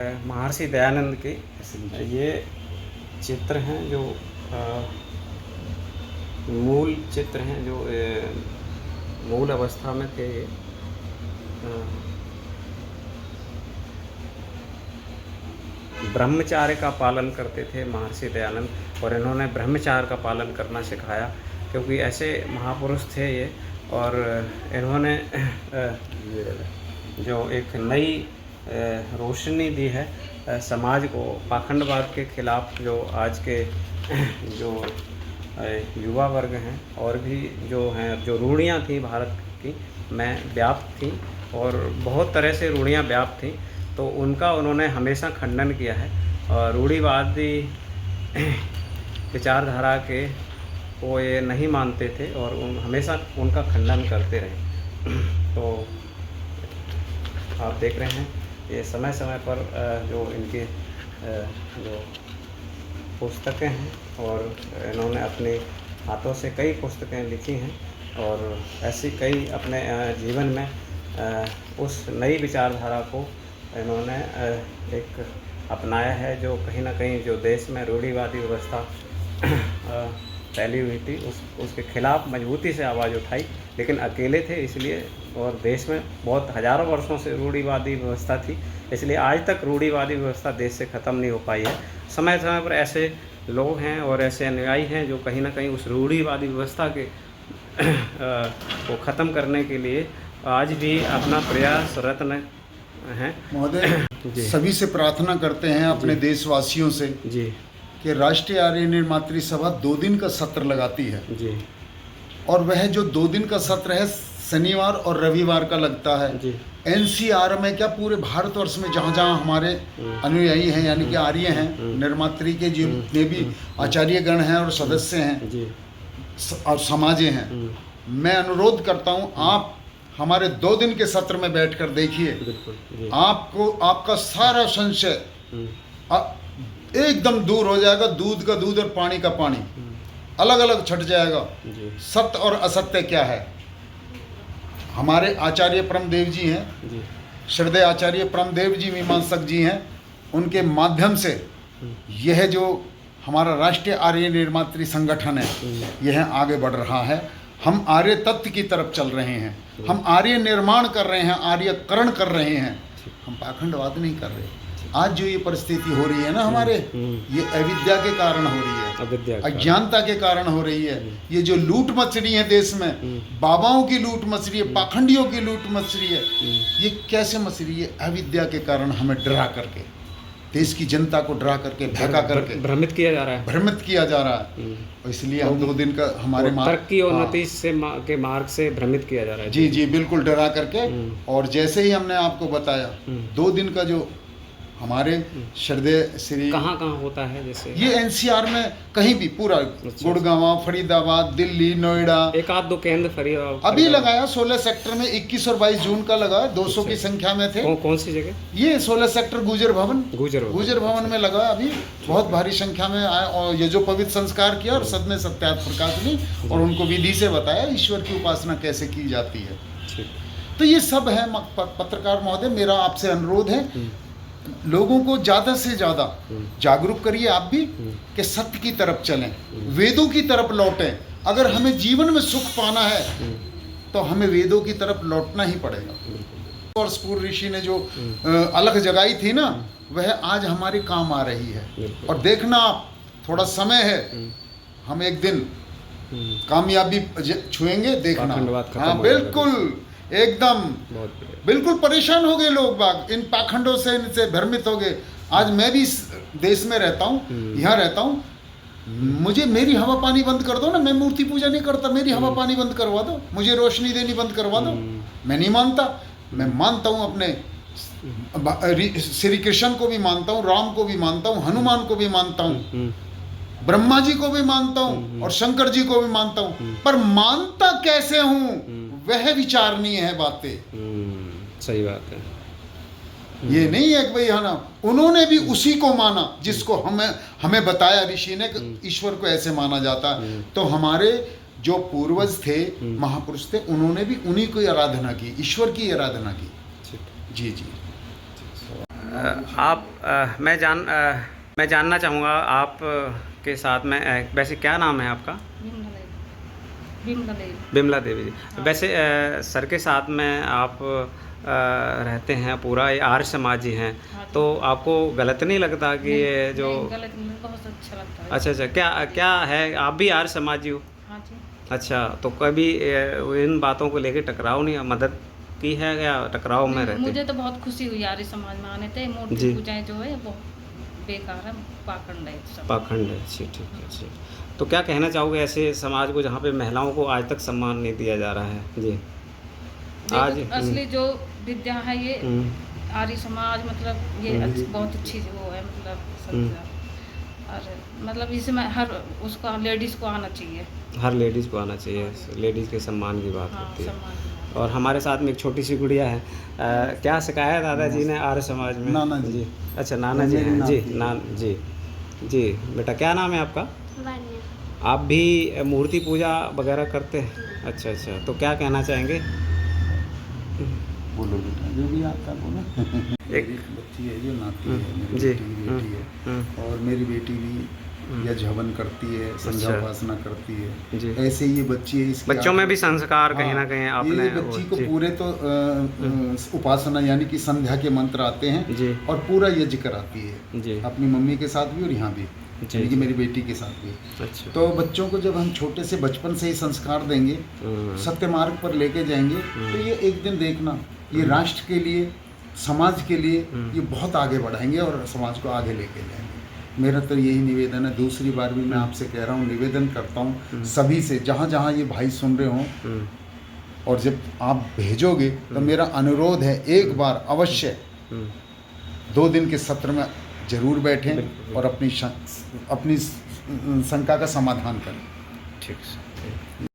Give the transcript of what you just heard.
महर्षि दयानंद के ये चित्र हैं जो मूल चित्र हैं जो मूल अवस्था में थे। ये ब्रह्मचार्य का पालन करते थे महर्षि दयानंद, और इन्होंने ब्रह्मचार्य का पालन करना सिखाया, क्योंकि ऐसे महापुरुष थे ये। और इन्होंने जो एक नई रोशनी दी है समाज को पाखंडवाद के खिलाफ। जो आज के जो युवा वर्ग हैं और भी जो हैं, जो रूढ़ियाँ थी भारत की में व्याप्त थी, और बहुत तरह से रूढ़ियाँ व्याप्त थी, तो उनका उन्होंने हमेशा खंडन किया है। और रूढ़िवादी विचारधारा के वो ये नहीं मानते थे और हमेशा उनका खंडन करते रहे। तो आप देख रहे हैं ये समय समय पर जो इनके जो पुस्तकें हैं, और इन्होंने अपने हाथों से कई पुस्तकें लिखी हैं, और ऐसी कई अपने जीवन में उस नई विचारधारा को इन्होंने एक अपनाया है, जो कहीं ना कहीं जो देश में रूढ़िवादी व्यवस्था फैली हुई थी उसके खिलाफ मजबूती से आवाज़ उठाई, लेकिन अकेले थे इसलिए। और देश में बहुत हज़ारों वर्षों से रूढ़िवादी व्यवस्था थी, इसलिए आज तक रूढ़िवादी व्यवस्था देश से ख़त्म नहीं हो पाई है। समय समय पर ऐसे लोग हैं और ऐसे अनुयायी हैं जो कहीं ना कहीं उस रूढ़िवादी व्यवस्था के को ख़त्म करने के लिए आज भी अपना प्रयासरत हैं। महोदय, सभी से प्रार्थना करते हैं अपने देशवासियों से जी कि राष्ट्रीय आर्य निर्मात्री सभा 2 दिन का सत्र लगाती है जी, और वह जो 2 दिन का सत्र है शनिवार और रविवार का लगता है जी। एनसीआर में, क्या पूरे भारतवर्ष में जहाँ जहाँ हमारे अनुयायी हैं यानी कि आर्य हैं, निर्मात्री के जितने भी आचार्यगण हैं और सदस्य हैं जी, और समाजे हैं, मैं अनुरोध करता हूँ आप हमारे 2 दिन के सत्र में बैठकर देखिए। आपको आपका सारा संशय एकदम दूर हो जाएगा। दूध का दूध और पानी का पानी अलग अलग छट जाएगा। सत्य और असत्य क्या है। हमारे आचार्य परमदेव जी हैं, श्रद्धेय आचार्य परमदेव जी मीमांसक जी हैं, उनके माध्यम से यह जो हमारा राष्ट्रीय आर्य निर्मात्री संगठन है यह आगे बढ़ रहा है। हम आर्य तत्व की तरफ चल रहे हैं, हम आर्य निर्माण कर रहे हैं, आर्यकरण कर रहे हैं, हम पाखंडवाद नहीं कर रहे। आज जो ये परिस्थिति हो रही है ना हमारे, ये अविद्या के कारण हो रही है, अज्ञानता के कारण हो रही है। ये जो लूट मच रही है देश में, बाबाओं की लूट मच रही है, पाखंडियों की लूट मच रही है, ये कैसे मच रही है? अविद्या के कारण हमें डरा करके, देश की जनता को डरा करके, भगा करके भ्रमित किया जा रहा है, भ्रमित किया जा रहा है। इसलिए हम 2 दिन का हमारे तर्क की उन्नति से के मार्ग से भ्रमित किया जा रहा है। जी जी, बिल्कुल डरा करके। और जैसे ही हमने आपको बताया 2 दिन का जो हमारे श्रद्धेय श्री कहाँ होता है, जैसे ये एनसीआर में कहीं भी पूरा गुड़गांव, फरीदाबाद, दिल्ली, नोएडा, 1-2 केंद्र अभी लगाया 16 सेक्टर में 21 और 22 जून का लगा, 200 की संख्या में थे। कौन सी जगह? ये 16 सेक्टर गुजर भवन में लगा। अभी बहुत भारी संख्या में आया, और ये जो पवित्र संस्कार किया और सद में सत्यार्थ प्रकाश ली और उनको विधि से बताया ईश्वर की उपासना कैसे की जाती है। तो ये सब है। पत्रकार महोदय, मेरा आपसे अनुरोध है, लोगों को ज़्यादा से ज़्यादा जागरूक करिए आप भी कि सत्य की तरफ चलें, वेदों की तरफ लौटें। अगर हमें जीवन में सुख पाना है तो हमें वेदों की तरफ लौटना ही पड़ेगा। और स्पूर ऋषि ने जो अलग जगाई थी ना, वह आज हमारे काम आ रही है। और देखना आप, थोड़ा समय है, हम एक दिन कामयाबी छुएंगे, देखना। हाँ बिल्कुल, एकदम बिल्कुल परेशान हो गए लोग बाग, इन पाखंडों से, इनसे भ्रमित हो गए। आज मैं भी इस देश में रहता हूँ, यहाँ रहता हूँ, मुझे मेरी हवा पानी बंद कर दो ना, मैं मूर्ति पूजा नहीं करता, मेरी हवा पानी बंद करवा दो, मुझे रोशनी देनी बंद करवा दो। मैं नहीं मानता। मैं मानता हूँ अपने श्री कृष्ण को भी मानता हूँ, राम को भी मानता हूँ, हनुमान को भी मानता हूँ, ब्रह्मा जी को भी मानता हूँ और शंकर जी को भी मानता हूँ, पर मानता कैसे हूँ वह विचारणीय है बातें। सही बात है। ये नहीं है कि भाई है ना, उन्होंने भी उसी को माना जिसको हमें बताया ऋषि ने कि ईश्वर को ऐसे माना जाता। तो हमारे जो पूर्वज थे, महापुरुष थे, उन्होंने भी उन्हीं की आराधना की, ईश्वर की आराधना की। जी जी। मैं जानना चाहूँगा आप के साथ में वैसे क्या नाम है आपका? विमला देवी। बिमला देवी जी। हाँ। वैसे सर के साथ में आप रहते हैं, पूरा ये आर्य समाज ही हैं, हाँ जी। तो आपको गलत नहीं लगता कि ये जो नहीं, गलत नहीं, बहुत अच्छा लगता है। अच्छा, क्या है, आप भी आर्य समाजी हो? हाँ जी। अच्छा, तो कभी इन बातों को लेके टकराव नहीं, मदद की है या टकराव में रहते? मुझे तो बहुत खुशी हुई आर्य समाज में आने थे। जी। मूर्ति पूजाएं जो है वो बेकार है, पाखंड है सब। पाखंड है, ठीक है, ठीक। तो क्या कहना चाहोगे ऐसे समाज को जहाँ पे महिलाओं को आज तक सम्मान नहीं दिया जा रहा है? जी। आज असली जो विद्या है ये हम्म, आर्य समाज, मतलब ये बहुत अच्छी वो है, मतलब संस्था। और मतलब इसमें हर उसका लेडीज़ को आना चाहिए। हर लेडीज़ को आना चाहिए, लेडीज़ के सम्मान की बात हाँ, होती है। सम्मान। और हमारे साथ में एक छोटी सी गुड़िया है। क्या सिखाया दादाजी ने आर्य समाज में? नाना जी। जी। अच्छा, नाना जी मेरी हैं जी, नाती जी जी। बेटा क्या नाम है आपका? आप भी मूर्ति पूजा वगैरह करते हैं? अच्छा अच्छा, तो क्या कहना चाहेंगे? बोलो बेटा, जो भी आता बोलो। एक एक बच्ची है जो नाती है, मेरी जी, बेटी की बेटी है, और मेरी बेटी भी यज्ञ हवन करती है, संध्या अच्छा। उपासना करती है। जी। ऐसे ये बच्ची है, इसकी बच्चों में भी आत्मा- संस्कार कहीं ना हाँ, कहीं ये आपने बच्ची को जी, पूरे तो उपासना यानी कि संध्या के मंत्र आते हैं जी और पूरा यज्ञ कराती है, जी अपनी मम्मी के साथ भी और यहाँ भी, जी, यानी कि जी। मेरी बेटी के साथ भी। अच्छा। तो बच्चों को जब हम छोटे से बचपन से ही संस्कार देंगे, सत्य मार्ग पर लेके जाएंगे, तो ये एक दिन देखना, ये राष्ट्र के लिए, समाज के लिए ये बहुत आगे बढ़ाएंगे और समाज को आगे लेके जाएंगे। मेरा तो यही निवेदन है। दूसरी बार भी मैं आपसे कह रहा हूँ, निवेदन करता हूँ सभी से, जहाँ जहाँ ये भाई सुन रहे हों, और जब आप भेजोगे तो मेरा अनुरोध है, एक बार अवश्य 2 दिन के सत्र में जरूर बैठें और अपनी शंका का समाधान करें। ठीक है।